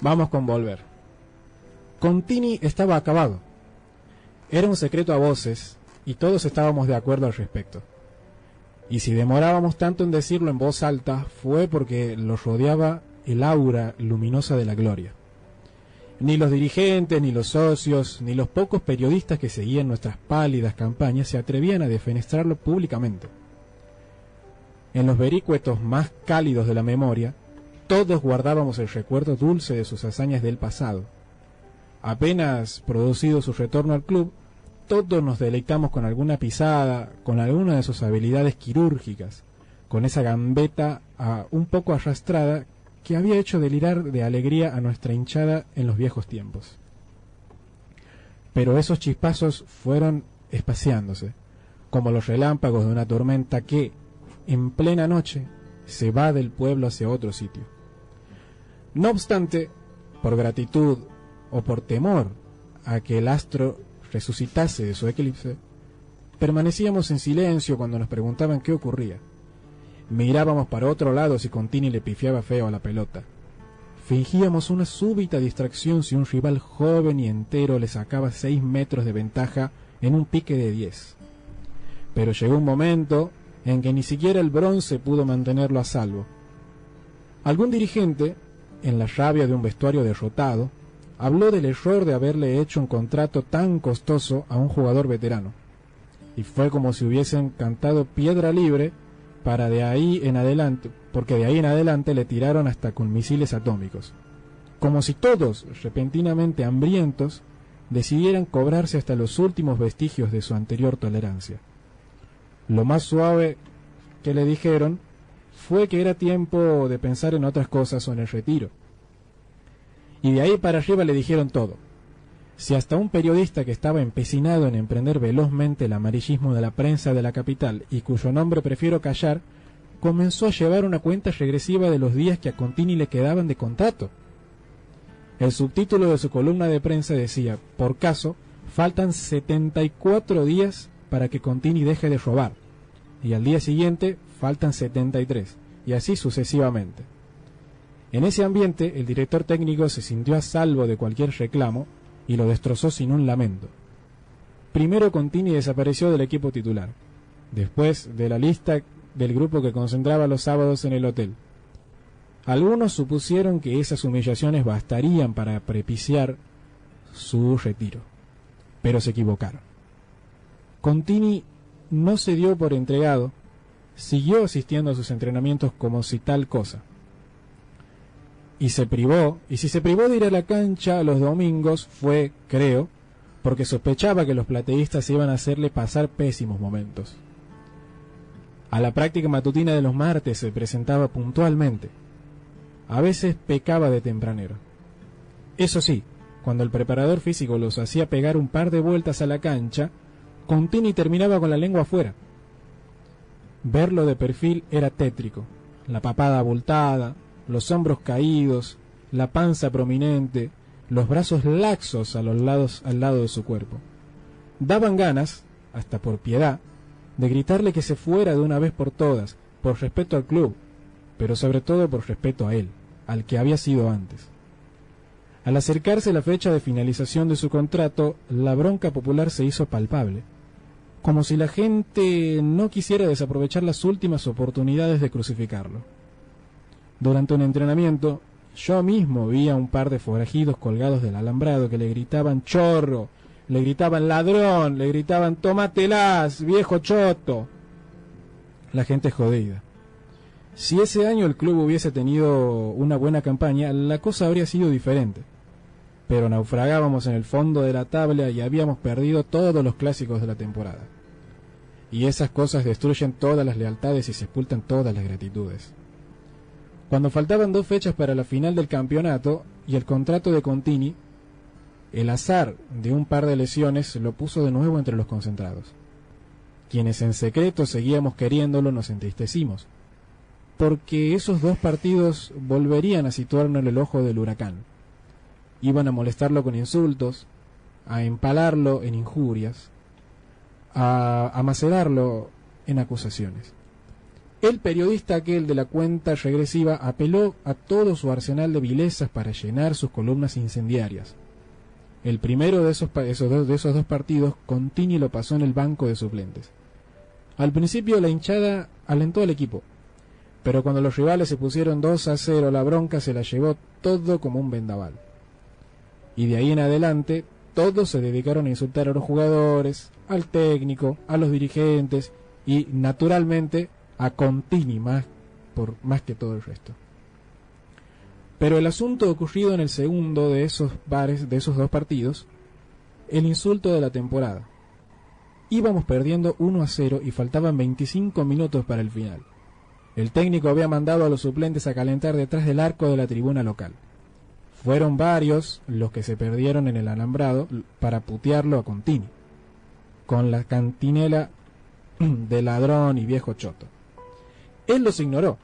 Vamos con volver. Contini estaba acabado. Era un secreto a voces y todos estábamos de acuerdo al respecto. Y si demorábamos tanto en decirlo en voz alta fue porque los rodeaba el aura luminosa de la gloria. Ni los dirigentes, ni los socios, ni los pocos periodistas que seguían nuestras pálidas campañas se atrevían a defenestrarlo públicamente. En los vericuetos más cálidos de la memoria, todos guardábamos el recuerdo dulce de sus hazañas del pasado. Apenas producido su retorno al club, todos nos deleitamos con alguna pisada, con alguna de sus habilidades quirúrgicas, con esa gambeta un poco arrastrada que había hecho delirar de alegría a nuestra hinchada en los viejos tiempos. Pero esos chispazos fueron espaciándose, como los relámpagos de una tormenta que, en plena noche, se va del pueblo hacia otro sitio. No obstante, por gratitud o por temor a que el astro resucitase de su eclipse, permanecíamos en silencio cuando nos preguntaban qué ocurría. Mirábamos para otro lado si Contini le pifiaba feo a la pelota. Fingíamos una súbita distracción si un rival joven y entero le sacaba 6 metros de ventaja en un pique de 10. Pero llegó un momento en que ni siquiera el bronce pudo mantenerlo a salvo. Algún dirigente, en la rabia de un vestuario derrotado, habló del error de haberle hecho un contrato tan costoso a un jugador veterano. Y fue como si hubiesen cantado piedra libre para de ahí en adelante, porque de ahí en adelante le tiraron hasta con misiles atómicos. Como si todos, repentinamente hambrientos, decidieran cobrarse hasta los últimos vestigios de su anterior tolerancia. Lo más suave que le dijeron fue que era tiempo de pensar en otras cosas o en el retiro. Y de ahí para arriba le dijeron todo. Si hasta un periodista que estaba empecinado en emprender velozmente el amarillismo de la prensa de la capital y cuyo nombre prefiero callar, comenzó a llevar una cuenta regresiva de los días que a Contini le quedaban de contrato. El subtítulo de su columna de prensa decía: por caso, faltan 74 días para que Contini deje de robar, y al día siguiente faltan 73, y así sucesivamente. En ese ambiente, el director técnico se sintió a salvo de cualquier reclamo y lo destrozó sin un lamento. Primero Contini desapareció del equipo titular, después de la lista del grupo que concentraba los sábados en el hotel. Algunos supusieron que esas humillaciones bastarían para propiciar su retiro, pero se equivocaron. Contini no se dio por entregado, siguió asistiendo a sus entrenamientos como si tal cosa. Y si se privó de ir a la cancha los domingos fue, creo, porque sospechaba que los plateístas iban a hacerle pasar pésimos momentos. A la práctica matutina de los martes se presentaba puntualmente. A veces pecaba de tempranero. Eso sí, cuando el preparador físico los hacía pegar un par de vueltas a la cancha, Contini terminaba con la lengua afuera. Verlo de perfil era tétrico. La papada abultada, los hombros caídos, la panza prominente, los brazos laxos a los lados al lado de su cuerpo. Daban ganas, hasta por piedad, de gritarle que se fuera de una vez por todas, por respeto al club, pero sobre todo por respeto a él, al que había sido antes. Al acercarse la fecha de finalización de su contrato, la bronca popular se hizo palpable, como si la gente no quisiera desaprovechar las últimas oportunidades de crucificarlo. Durante un entrenamiento, yo mismo vi a un par de forajidos colgados del alambrado que le gritaban chorro, le gritaban ladrón, le gritaban tómatelas, viejo choto. La gente jodida. Si ese año el club hubiese tenido una buena campaña, la cosa habría sido diferente. Pero naufragábamos en el fondo de la tabla y habíamos perdido todos los clásicos de la temporada. Y esas cosas destruyen todas las lealtades y sepultan todas las gratitudes. Cuando faltaban 2 fechas para la final del campeonato y el contrato de Contini, el azar de un par de lesiones lo puso de nuevo entre los concentrados. Quienes en secreto seguíamos queriéndolo nos entristecimos, porque esos 2 partidos volverían a situarnos en el ojo del huracán. Iban a molestarlo con insultos, a empalarlo en injurias, a macerarlo en acusaciones. El periodista aquel de la cuenta regresiva apeló a todo su arsenal de vilezas para llenar sus columnas incendiarias. El primero de esos dos partidos, Contini lo pasó en el banco de suplentes. Al principio la hinchada alentó al equipo, pero cuando los rivales se pusieron 2-0, la bronca se la llevó todo como un vendaval. Y de ahí en adelante, todos se dedicaron a insultar a los jugadores, al técnico, a los dirigentes y, naturalmente, a Contini más que todo el resto. Pero el asunto ocurrido en el segundo de esos dos partidos, el insulto de la temporada. Íbamos perdiendo 1-0 y faltaban 25 minutos para el final. El técnico había mandado a los suplentes a calentar detrás del arco de la tribuna local. Fueron varios los que se perdieron en el alambrado para putearlo a Contini, con la cantinela de ladrón y viejo choto. Él los ignoró,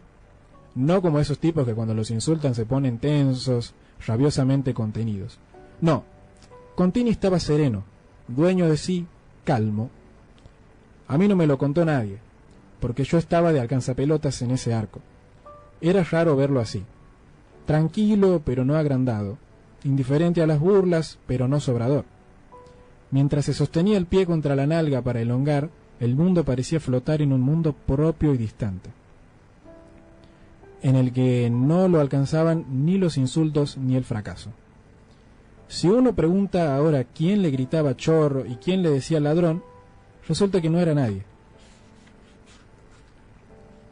no como esos tipos que cuando los insultan se ponen tensos, rabiosamente contenidos. No, Contini estaba sereno, dueño de sí, calmo. A mí no me lo contó nadie, porque yo estaba de alcanzapelotas en ese arco. Era raro verlo así, tranquilo pero no agrandado, indiferente a las burlas pero no sobrador. Mientras se sostenía el pie contra la nalga para elongar, el mundo parecía flotar en un mundo propio y distante, en el que no lo alcanzaban ni los insultos ni el fracaso. Si uno pregunta ahora quién le gritaba chorro y quién le decía ladrón, resulta que no era nadie.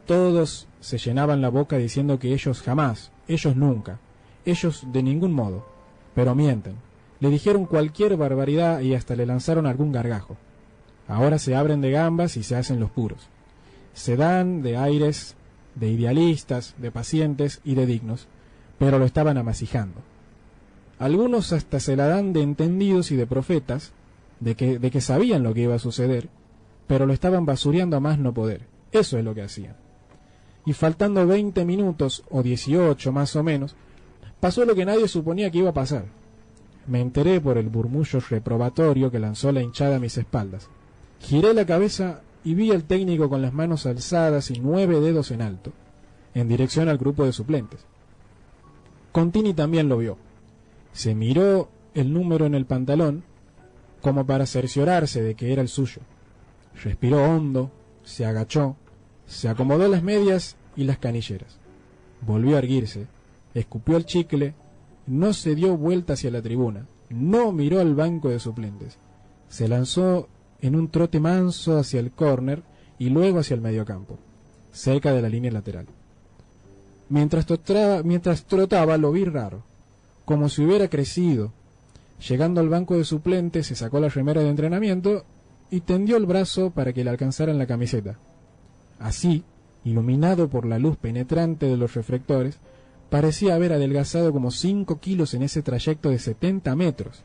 Todos se llenaban la boca diciendo que ellos jamás, ellos nunca, ellos de ningún modo, pero mienten. Le dijeron cualquier barbaridad y hasta le lanzaron algún gargajo. Ahora se abren de gambas y se hacen los puros. Se dan de aires de idealistas, de pacientes y de dignos, pero lo estaban amasijando. Algunos hasta se la dan de entendidos y de profetas, de que sabían lo que iba a suceder, pero lo estaban basureando a más no poder. Eso es lo que hacían. Y faltando 20 minutos, o 18 más o menos, pasó lo que nadie suponía que iba a pasar. Me enteré por el murmullo reprobatorio que lanzó la hinchada a mis espaldas. Giré la cabeza y vi al técnico con las manos alzadas y 9 dedos en alto, en dirección al grupo de suplentes. Contini también lo vio. Se miró el número en el pantalón, como para cerciorarse de que era el suyo. Respiró hondo, se agachó, se acomodó las medias y las canilleras. Volvió a erguirse, escupió el chicle, no se dio vuelta hacia la tribuna, no miró al banco de suplentes. Se lanzó en un trote manso hacia el córner y luego hacia el mediocampo, cerca de la línea lateral. Mientras trotaba lo vi raro, como si hubiera crecido. Llegando al banco de suplentes se sacó la remera de entrenamiento y tendió el brazo para que le alcanzaran la camiseta. Así, iluminado por la luz penetrante de los reflectores, parecía haber adelgazado como 5 kilos en ese trayecto de 70 metros.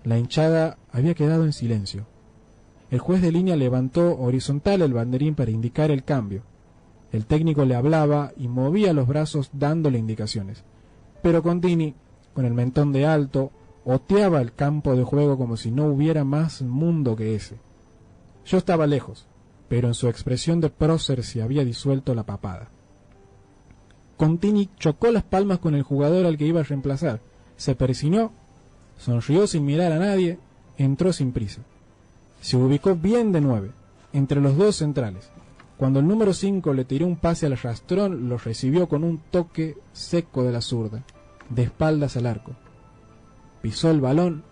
La hinchada había quedado en silencio. El juez de línea levantó horizontal el banderín para indicar el cambio. El técnico le hablaba y movía los brazos dándole indicaciones. Pero Contini, con el mentón de alto, oteaba el campo de juego como si no hubiera más mundo que ese. Yo estaba lejos, pero en su expresión de prócer se había disuelto la papada. Contini chocó las palmas con el jugador al que iba a reemplazar, se persinó, sonrió sin mirar a nadie, entró sin prisa. Se ubicó bien de 9, entre los dos centrales. Cuando el número 5 le tiró un pase al rastrón, lo recibió con un toque seco de la zurda, de espaldas al arco. Pisó el balón,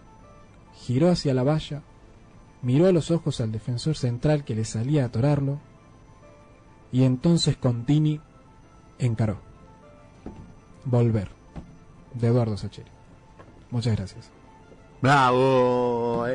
giró hacia la valla, miró a los ojos al defensor central que le salía a atorarlo, y entonces Contini encaró. Volver, de Eduardo Sacheri. Muchas gracias. ¡Bravo!